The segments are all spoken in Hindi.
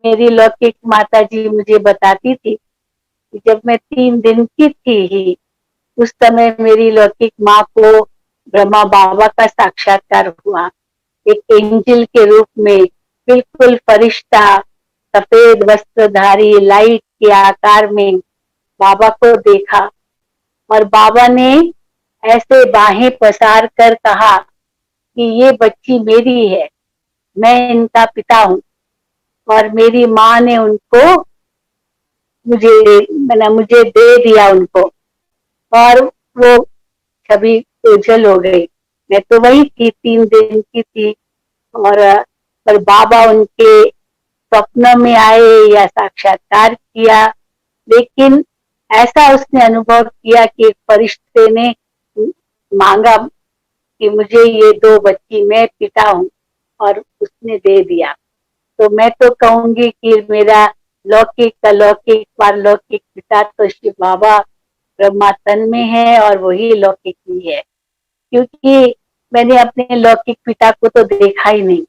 मेरी लौकिक माता जी मुझे बताती थी कि जब मैं 3 दिन की थी ही, उस समय मेरी लौकिक माँ को ब्रह्मा बाबा का साक्षात्कार हुआ। एक एंजल के रूप में, बिल्कुल फरिश्ता, सफेद वस्त्रधारी, लाइट के आकार में बाबा को देखा और बाबा ने ऐसे बाहें पसार कर कहा कि ये बच्ची मेरी है, मैं इनका पिता हूँ। और मेरी माँ ने उनको मुझे दे दिया उनको, और वो छवि ओझल हो गई। मैं तो वही थी, 3 दिन की थी। और पर बाबा उनके स्वप्न में आए या साक्षात्कार किया, लेकिन ऐसा उसने अनुभव किया कि एक फरिश्ते ने मांगा कि मुझे ये 2 बच्ची, मैं पिता हूँ, और उसने दे दिया। तो मैं तो कहूंगी कि मेरा लौकिक अलौकिक पारलौकिक पिता तो शिव बाबा ब्रह्मा तन में है, और वही लौकिक भी है, क्योंकि मैंने अपने लौकिक पिता को तो देखा ही नहीं।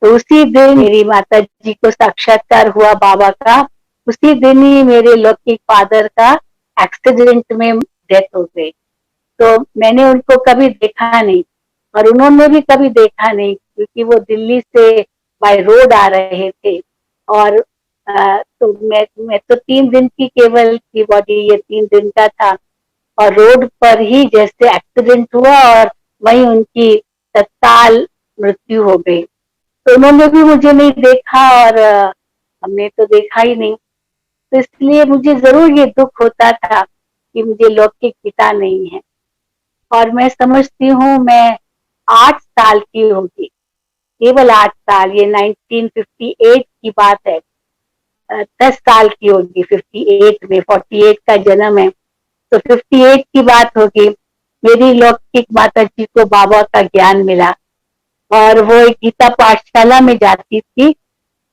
तो उसी दिन मेरी माता जी को साक्षात्कार हुआ बाबा का, उसी दिन ही मेरे लौकिक फादर का एक्सीडेंट में डेथ हो गई। तो मैंने उनको कभी देखा नहीं, और उन्होंने भी कभी देखा नहीं, क्योंकि वो दिल्ली से बाय रोड आ रहे थे। और तो मैं तो 3 दिन की केवल थी बॉडी, ये 3 दिन का था। और रोड पर ही जैसे एक्सीडेंट हुआ, और वहीं उनकी तत्काल मृत्यु हो गई। तो उन्होंने भी मुझे नहीं देखा, और हमने तो देखा ही नहीं। तो इसलिए मुझे जरूर ये दुख होता था कि मुझे लौकिक पिता नहीं है। और मैं समझती हूँ मैं 8 साल की होगी, केवल 8 साल, ये 1958 की बात है। 10 साल की होगी 58 में, 48 का जन्म है, तो 58 की बात होगी। मेरी लौकिक माता जी को बाबा का ज्ञान मिला, और वो एक गीता पाठशाला में जाती थी,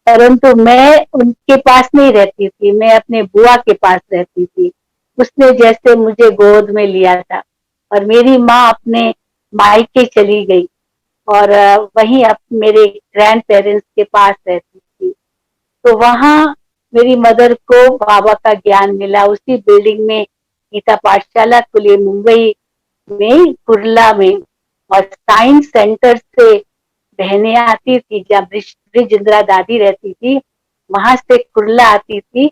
परंतु मैं उनके पास नहीं रहती थी, मैं अपने बुआ के पास रहती थी। उसने जैसे मुझे गोद में लिया था, और मेरी माँ अपने मायके चली गई, और वहीं मेरे ग्रैंड पेरेंट्स के पास रहती थी। तो वहां मेरी मदर को बाबा का ज्ञान मिला, उसी बिल्डिंग में गीता पाठशाला खुली मुंबई में, कुर्ला में। और साइंस सेंटर से बहनें आती थी, जहाँ ब्रिज इंदिरा दादी रहती थी, वहां से कुर्ला आती थी,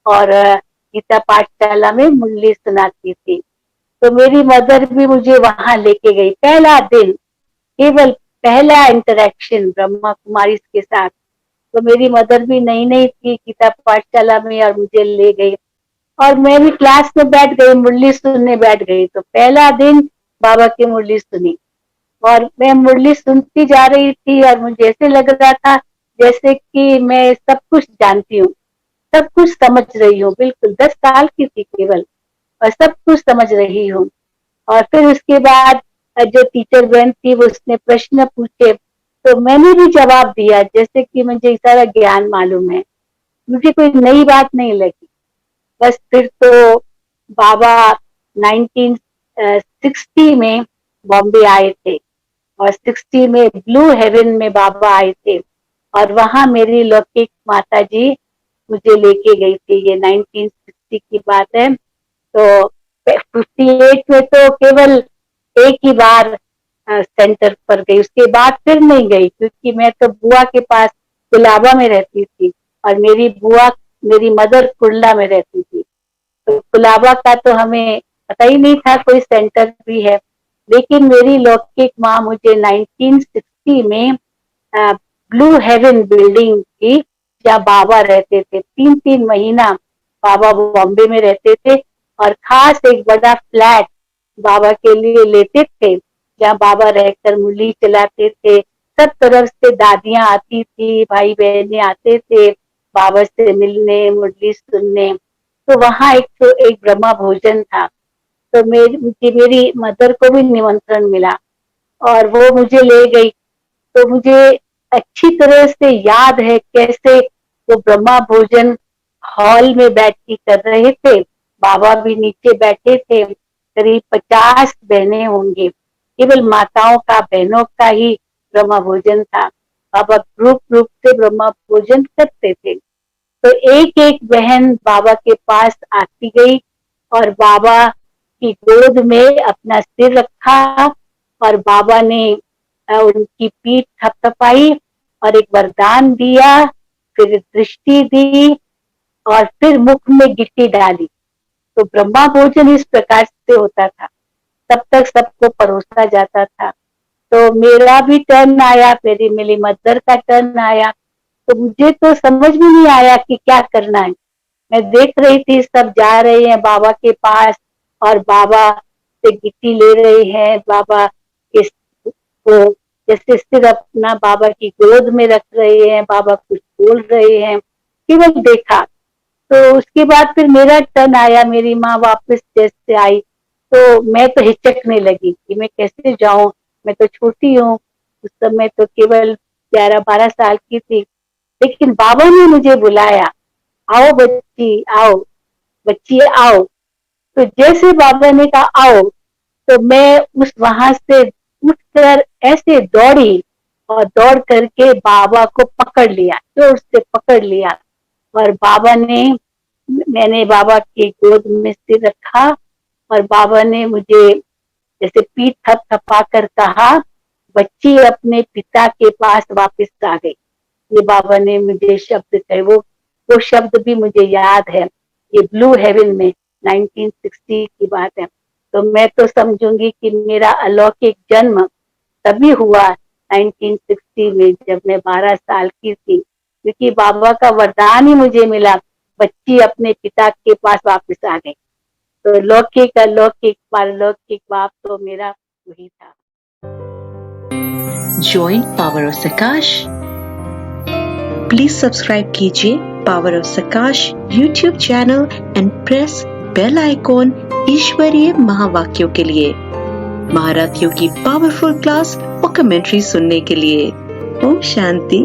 और गीता पाठशाला में मुरली सुनाती थी। तो मेरी मदर भी मुझे वहां लेके गई, पहला दिन, केवल पहला इंटरेक्शन ब्रह्मा कुमारी के साथ। तो मेरी मदर भी नई नई थी गीता पाठशाला में, और मुझे ले गई, और मैं भी क्लास में बैठ गई, मुरली सुनने बैठ गई। तो पहला दिन बाबा की मुरली सुनी, और मैं मुरली सुनती जा रही थी, और मुझे ऐसे लग रहा था जैसे कि मैं सब कुछ जानती हूँ, सब कुछ समझ रही हूँ। बिल्कुल 10 साल की थी केवल, और सब कुछ समझ रही हूँ। और फिर उसके बाद जो टीचर बहन थी, वो उसने प्रश्न पूछे, तो मैंने भी जवाब दिया, जैसे कि मुझे सारा ज्ञान मालूम है, मुझे कोई नई बात नहीं लगी। बस फिर तो बाबा 1960 में बॉम्बे आए थे, और 60 में ब्लू हेवन में बाबा आए थे, और वहां मेरी लौकिक माता जी मुझे लेके गई थी। ये 1960 की बात है। तो 58 में तो केवल एक ही बार सेंटर पर गई, उसके बाद फिर नहीं गई, क्योंकि मैं तो बुआ के पास कुलाबा में रहती थी, और मेरी बुआ, मेरी मदर कुर्ला में रहती थी। तो कुलाबा का तो हमें पता ही नहीं था कोई सेंटर भी है। लेकिन मेरी लौकिक माँ मुझे 1960 में ब्लू हेवन बिल्डिंग थी, जहाँ बाबा रहते थे, 3 3 महीना बाबा बॉम्बे में रहते थे, और खास एक बड़ा फ्लैट बाबा के लिए लेते थे, जहाँ बाबा रहकर मुरली चलाते थे। सब तरफ से दादियां आती थी, भाई बहने आते थे बाबा से मिलने, मुरली सुनने। तो वहाँ एक ब्रह्मा भोजन था, तो मेरी मदर को भी निमंत्रण मिला, और वो मुझे ले गई। तो मुझे अच्छी तरह से याद है कैसे वो ब्रह्मा भोजन हॉल में बैठ के कर रहे थे, बाबा भी नीचे बैठे थे। करीब 50 बहनें होंगी, केवल माताओं का, बहनों का ही ब्रह्मा भोजन था। बाबा ग्रुप ग्रुप से ब्रह्मा भोजन करते थे। तो एक एक बहन बाबा के पास आती गई और बाबा की गोद में अपना सिर रखा और बाबा ने उनकी पीठ थपथपाई और एक वरदान दिया, फिर दृष्टि दी और फिर मुख में गिट्टी डाली। तो ब्रह्मा भोजन इस प्रकार से होता था, तब तक सबको परोसा जाता था। तो मेरा भी टर्न आया, मेरी मदर का टर्न आया, तो मुझे तो समझ में नहीं आया कि क्या करना है। मैं देख रही थी सब जा रहे हैं बाबा के पास और बाबा से गिट्टी ले रहे हैं, बाबा को जैसे सिर अपना बाबा की गोद में रख रहे हैं, बाबा कुछ बोल रहे हैं, केवल देखा। तो उसके बाद फिर मेरा टर्न आया, मेरी माँ वापस जैसे आई तो मैं तो हिचकने लगी कि मैं कैसे जाऊं, मैं तो छोटी हूँ, उस समय तो केवल 11-12 साल की थी। लेकिन बाबा ने मुझे बुलाया, आओ बच्ची आओ, बच्ची आओ। तो जैसे बाबा ने कहा आओ, तो मैं उस वहां से उठकर ऐसे दौड़ी और दौड़ करके बाबा को पकड़ लिया, जोर से पकड़ लिया। और मैंने बाबा के गोद में सिर रखा और बाबा ने मुझे जैसे पीठ थपथपा कर कहा, बच्ची अपने पिता के पास वापस आ गई। ये बाबा ने मुझे शब्द कहे, वो शब्द भी मुझे याद है। ये ब्लू हेवन में 1960 की बात है। तो मैं तो समझूंगी कि मेरा अलौकिक जन्म तभी हुआ 1960 में, जब मैं 12 साल की थी, क्योंकि बाबा का वरदान ही मुझे मिला, बच्ची अपने पिता के पास वापस आ गई। तो लौकिक अलौकिक पारलौकिक बाप तो मेरा वही था। Join Power of Sakash. Please subscribe कीजिए Power of Sakash YouTube channel and press bell icon ईश्वरीय महावाक्यों के लिए, महारथियों की पावरफुल क्लास और कमेंट्री सुनने के लिए। ओम शांति।